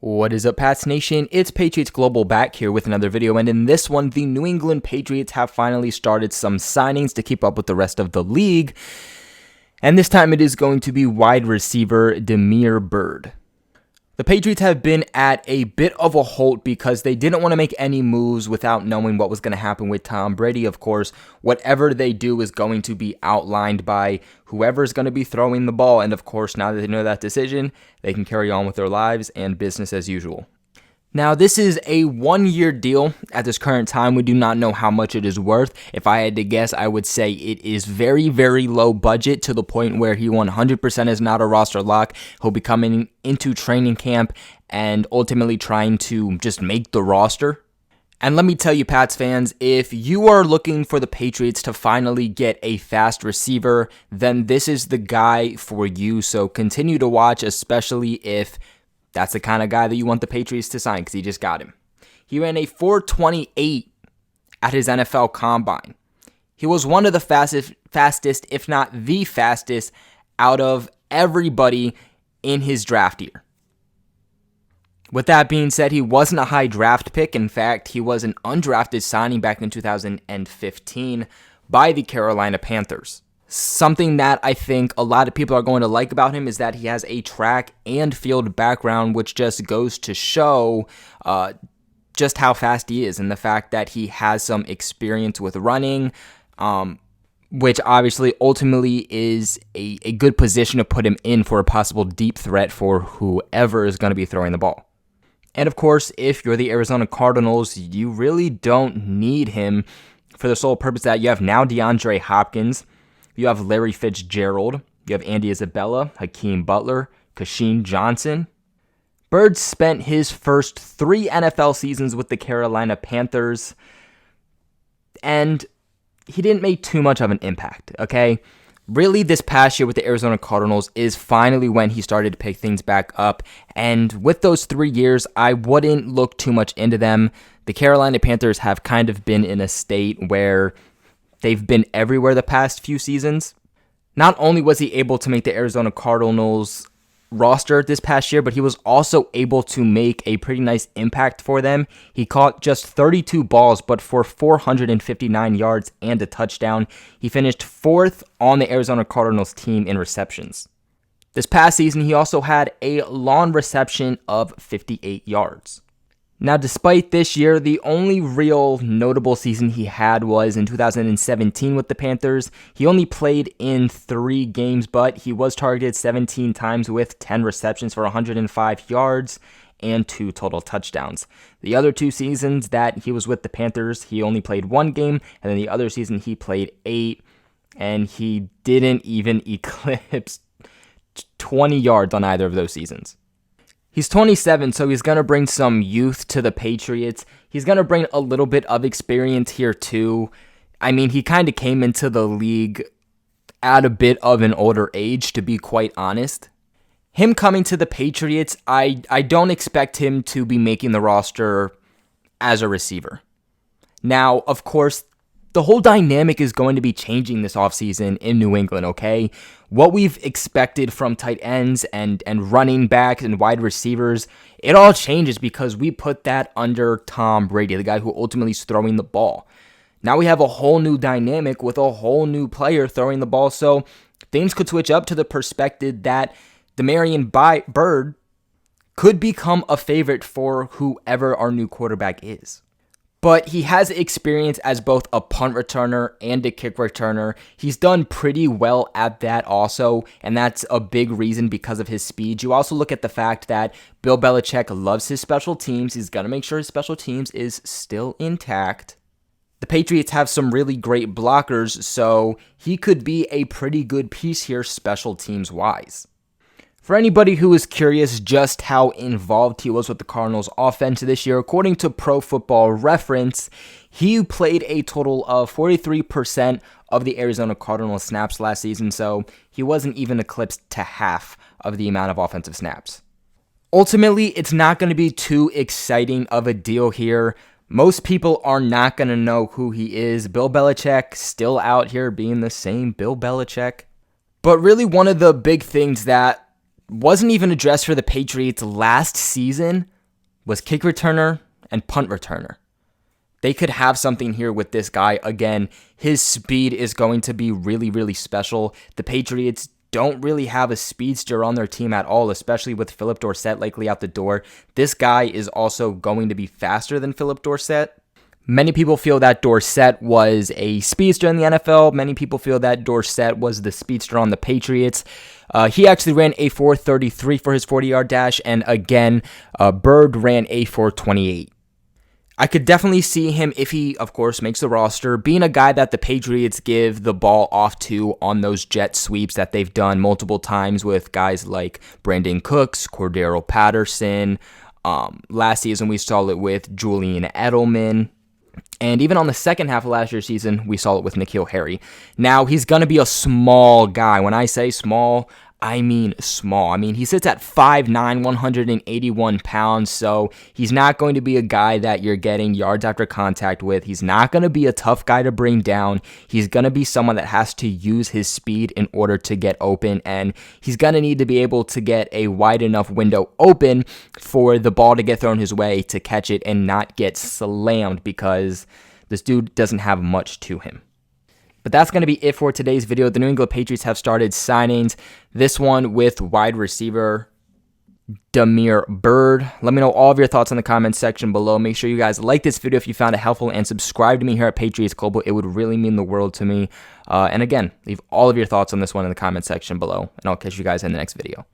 What is up, Pats Nation? It's Patriots Global back here with another video, and in this one, the New England Patriots have finally started some signings to keep up with the rest of the league, and this time it is going to be wide receiver Damiere Byrd. The Patriots have been at a bit of a halt because they didn't want to make any moves without knowing what was going to happen with Tom Brady. Of course, whatever they do is going to be outlined by whoever's going to be throwing the ball. And of course, now that they know that decision, they can carry on with their lives and business as usual. Now, this is a one-year deal. At this current time, we do not know how much it is worth. If I had to guess, I would say it is very, very low budget to the point where he 100% is not a roster lock. He'll be coming into training camp and ultimately trying to just make the roster. And let me tell you, Pats fans, if you are looking for the Patriots to finally get a fast receiver, then this is the guy for you. So continue to watch, especially if that's the kind of guy that you want the Patriots to sign, because he just got him. He ran a 4.28 at his NFL Combine. He was one of the fastest, if not the fastest, out of everybody in his draft year. With that being said, he wasn't a high draft pick. In fact, he was an undrafted signing back in 2015 by the Carolina Panthers. Something that I think a lot of people are going to like about him is that he has a track and field background, which just goes to show just how fast he is, and the fact that he has some experience with running, which obviously ultimately is a good position to put him in for a possible deep threat for whoever is going to be throwing the ball. And of course, if you're the Arizona Cardinals, you really don't need him for the sole purpose that you have now DeAndre Hopkins. You have Larry Fitzgerald, you have Andy Isabella, Hakeem Butler, Kasheen Johnson. Byrd spent his first 3 NFL seasons with the Carolina Panthers, and he didn't make too much of an impact, okay? Really, this past year with the Arizona Cardinals is finally when he started to pick things back up, and with those 3 years, I wouldn't look too much into them. The Carolina Panthers have kind of been in a state where they've been everywhere the past few seasons. Not only was he able to make the Arizona Cardinals roster this past year, but he was also able to make a pretty nice impact for them. He caught just 32 balls, but for 459 yards and a touchdown. He finished 4th on the Arizona Cardinals team in receptions. This past season, he also had a long reception of 58 yards. Now, despite this year, the only real notable season he had was in 2017 with the Panthers. He only played in 3 games, but he was targeted 17 times with 10 receptions for 105 yards and 2 total touchdowns. The other 2 seasons that he was with the Panthers, he only played 1 game, and then the other season he played 8, and he didn't even eclipse 20 yards on either of those seasons. He's 27, so he's going to bring some youth to the Patriots. He's going to bring a little bit of experience here too. I mean, he kind of came into the league at a bit of an older age, to be quite honest. Him coming to the Patriots, I don't expect him to be making the roster as a receiver. Now, of course, the whole dynamic is going to be changing this offseason in New England, okay? What we've expected from tight ends and running backs and wide receivers, it all changes because we put that under Tom Brady, the guy who ultimately is throwing the ball. Now we have a whole new dynamic with a whole new player throwing the ball, so things could switch up to the perspective that Damiere Byrd could become a favorite for whoever our new quarterback is. But he has experience as both a punt returner and a kick returner. He's done pretty well at that also, and that's a big reason because of his speed. You also look at the fact that Bill Belichick loves his special teams. He's going to make sure his special teams is still intact. The Patriots have some really great blockers, so he could be a pretty good piece here special teams wise. For anybody who is curious just how involved he was with the Cardinals offense this year, according to Pro Football Reference, he played a total of 43% of the Arizona Cardinals snaps last season, so he wasn't even eclipsed to half of the amount of offensive snaps. Ultimately, it's not going to be too exciting of a deal here. Most people are not going to know who he is. Bill Belichick still out here being the same Bill Belichick. But really one of the big things that wasn't even addressed for the Patriots last season was kick returner and punt returner. They could have something here with this guy. Again, his speed is going to be really, really special. The Patriots don't really have a speedster on their team at all, especially with Philip Dorsett likely out the door. This guy is also going to be faster than Philip Dorsett. Many people feel that Dorsett was a speedster in the NFL. Many people feel that Dorsett was the speedster on the Patriots. He actually ran a 4.33 for his 40-yard dash, and again, Bird ran a 4.28. I could definitely see him, if he, of course, makes the roster, being a guy that the Patriots give the ball off to on those jet sweeps that they've done multiple times with guys like Brandon Cooks, Cordero Patterson. Last season, we saw it with Julian Edelman. And even on the second half of last year's season, we saw it with N'Keal Harry. Now, he's going to be a small guy. When I say small, I mean small. I mean, he sits at 5'9", 181 pounds, so he's not going to be a guy that you're getting yards after contact with. He's not going to be a tough guy to bring down. He's going to be someone that has to use his speed in order to get open, and he's going to need to be able to get a wide enough window open for the ball to get thrown his way to catch it and not get slammed, because this dude doesn't have much to him. But that's going to be it for today's video. The New England Patriots have started signings. This one with wide receiver Damiere Byrd. Let me know all of your thoughts in the comments section below. Make sure you guys like this video if you found it helpful, and subscribe to me here at Patriots Global. It would really mean the world to me. And again, leave all of your thoughts on this one in the comment section below, and I'll catch you guys in the next video.